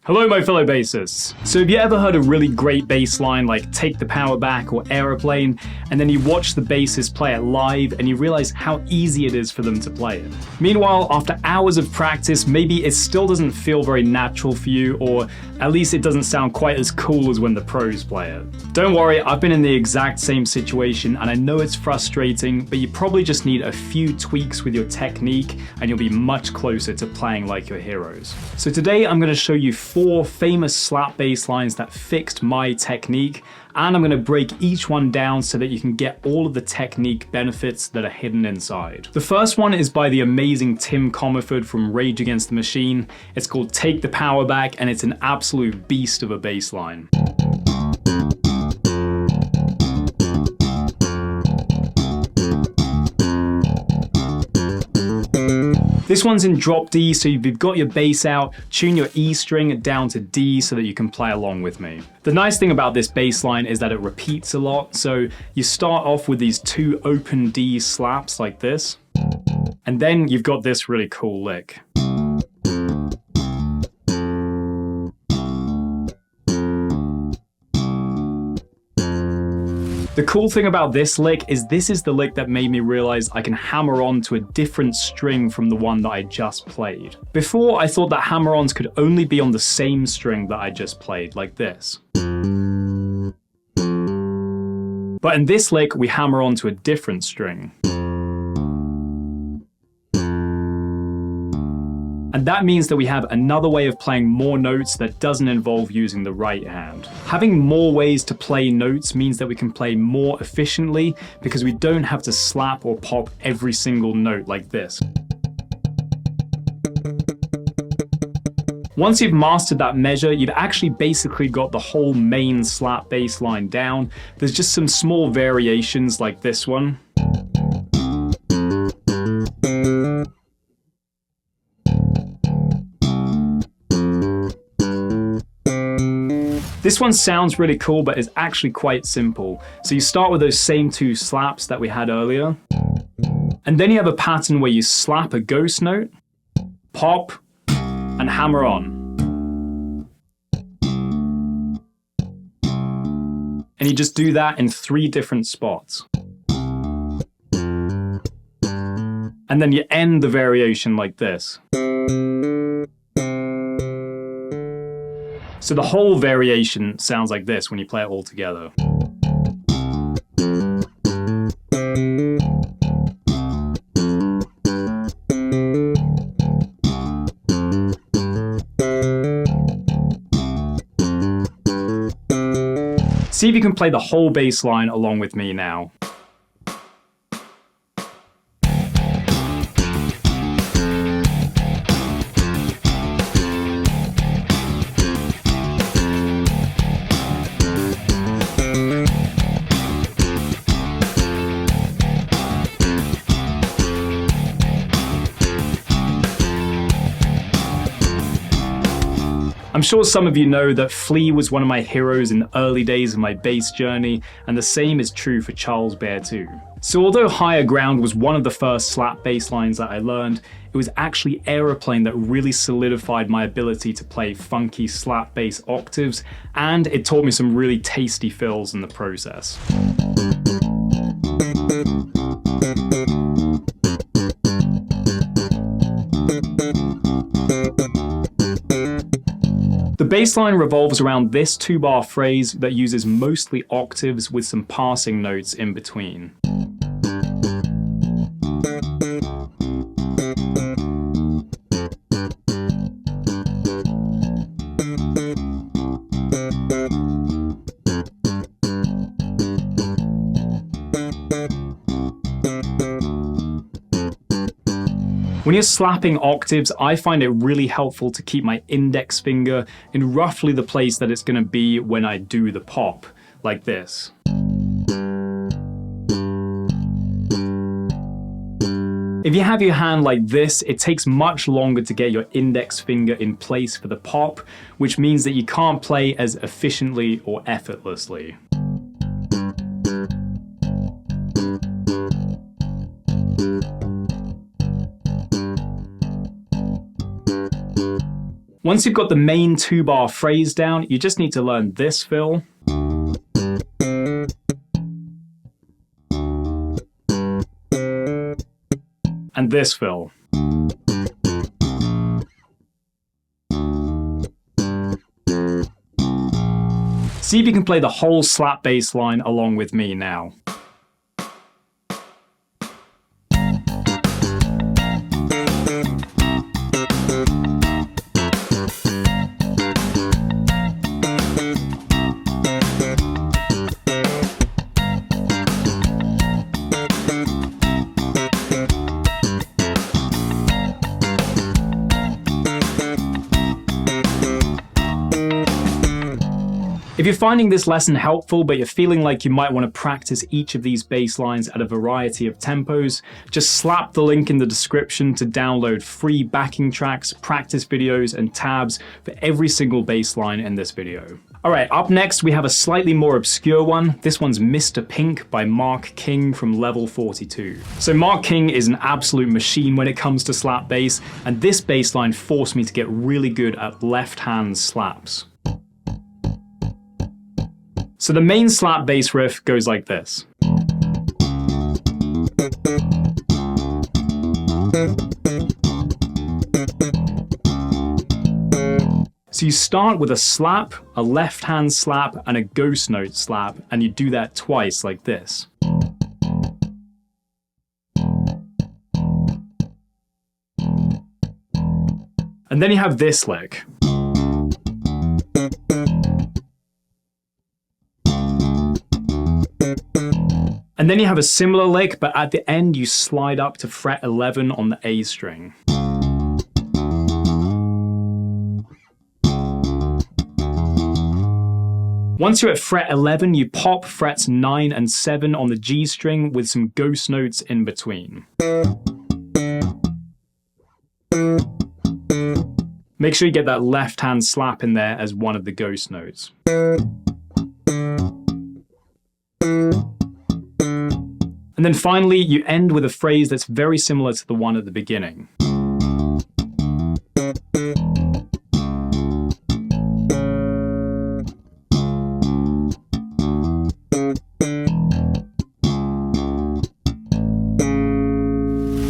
Hello my fellow bassists. So have you ever heard a really great bass line like Take the Power Back or Aeroplane, and then you watch the bassist play it live and you realize how easy it is for them to play it? Meanwhile, after hours of practice, maybe it still doesn't feel very natural for you, or at least it doesn't sound quite as cool as when the pros play it. Don't worry, I've been in the exact same situation and I know it's frustrating, but you probably just need a few tweaks with your technique and you'll be much closer to playing like your heroes. So today I'm going to show you 4 famous slap bass lines that fixed my technique, and I'm going to break each one down so that you can get all of the technique benefits that are hidden inside. The first one is by the amazing Tim Comerford from Rage Against the Machine. It's called Take the Power Back and it's an absolute beast of a bass line. This one's in drop D, so you've got your bass out, tune your E string down to D so that you can play along with me. The nice thing about this bass line is that it repeats a lot, so you start off with these 2 open D slaps like this, and then you've got this really cool lick. The cool thing about this lick is this is the lick that made me realize I can hammer on to a different string from the one that I just played. Before, I thought that hammer-ons could only be on the same string that I just played, like this. But in this lick, we hammer on to a different string. And that means that we have another way of playing more notes that doesn't involve using the right hand. Having more ways to play notes means that we can play more efficiently because we don't have to slap or pop every single note like this. Once you've mastered that measure, you've actually basically got the whole main slap bass line down. There's just some small variations like this one. This one sounds really cool, but is actually quite simple. So you start with those same 2 slaps that we had earlier. And then you have a pattern where you slap a ghost note, pop, and hammer on. And you just do that in 3 different spots. And then you end the variation like this. So the whole variation sounds like this when you play it all together. See if you can play the whole bass line along with me now. I'm sure some of you know that Flea was one of my heroes in the early days of my bass journey, and the same is true for Charles Bear too. So although Higher Ground was one of the first slap bass lines that I learned, it was actually Aeroplane that really solidified my ability to play funky slap bass octaves, and it taught me some really tasty fills in the process. The bass line revolves around this 2-bar phrase that uses mostly octaves with some passing notes in between. When you're slapping octaves, I find it really helpful to keep my index finger in roughly the place that it's going to be when I do the pop, like this. If you have your hand like this, it takes much longer to get your index finger in place for the pop, which means that you can't play as efficiently or effortlessly. Once you've got the main 2-bar phrase down, you just need to learn this fill. And this fill. See if you can play the whole slap bass line along with me now. If you're finding this lesson helpful, but you're feeling like you might want to practice each of these bass lines at a variety of tempos, just slap the link in the description to download free backing tracks, practice videos, and tabs for every single bass line in this video. Alright, up next we have a slightly more obscure one. This one's Mr. Pink by Marc King from level 42. So Marc King is an absolute machine when it comes to slap bass, and this bass line forced me to get really good at left-hand slaps. So the main slap bass riff goes like this. So you start with a slap, a left-hand slap, and a ghost note slap, and you do that twice like this. And then you have this lick. And then you have a similar lick, but at the end you slide up to fret 11 on the A string. Once you're at fret 11, you pop frets 9 and 7 on the G string with some ghost notes in between. Make sure you get that left-hand slap in there as one of the ghost notes. And then finally, you end with a phrase that's very similar to the one at the beginning.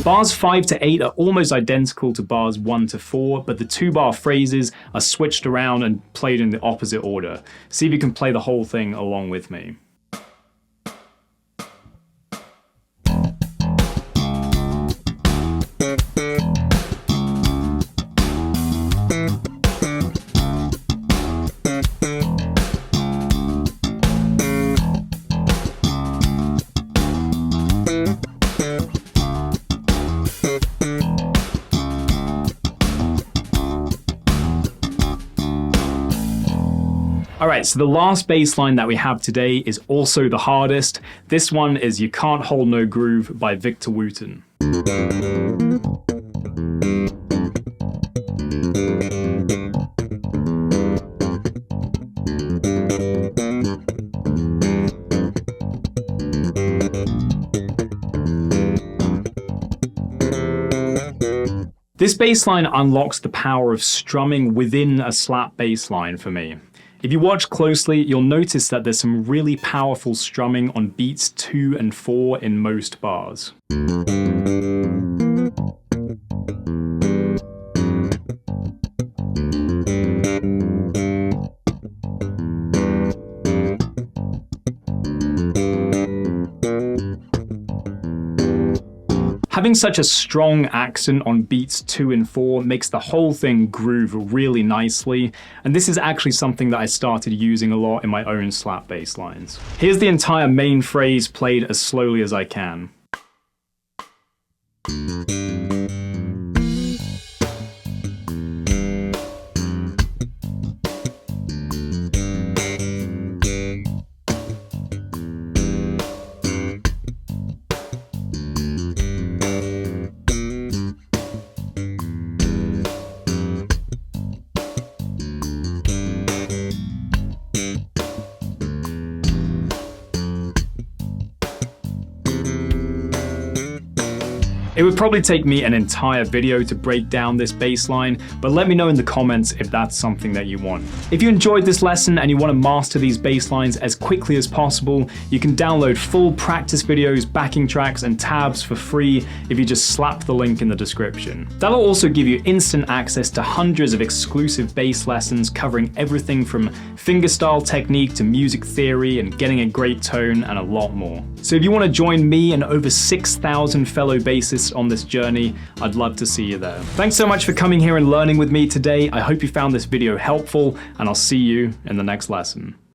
Bars 5 to 8 are almost identical to bars 1 to 4, but the 2-bar phrases are switched around and played in the opposite order. See if you can play the whole thing along with me. Alright, so the last bass line that we have today is also the hardest. This one is You Can't Hold No Groove by Victor Wooten. This bass line unlocks the power of strumming within a slap bass line for me. If you watch closely, you'll notice that there's some really powerful strumming on beats 2 and 4 in most bars. Having such a strong accent on beats 2 and 4 makes the whole thing groove really nicely, and this is actually something that I started using a lot in my own slap bass lines. Here's the entire main phrase played as slowly as I can. It would probably take me an entire video to break down this bass line, but let me know in the comments if that's something that you want. If you enjoyed this lesson and you want to master these bass lines as quickly as possible, you can download full practice videos, backing tracks, and tabs for free if you just slap the link in the description. That'll also give you instant access to hundreds of exclusive bass lessons covering everything from fingerstyle technique to music theory and getting a great tone and a lot more. So if you want to join me and over 6,000 fellow bassists on this journey, I'd love to see you there. Thanks so much for coming here and learning with me today. I hope you found this video helpful, and I'll see you in the next lesson.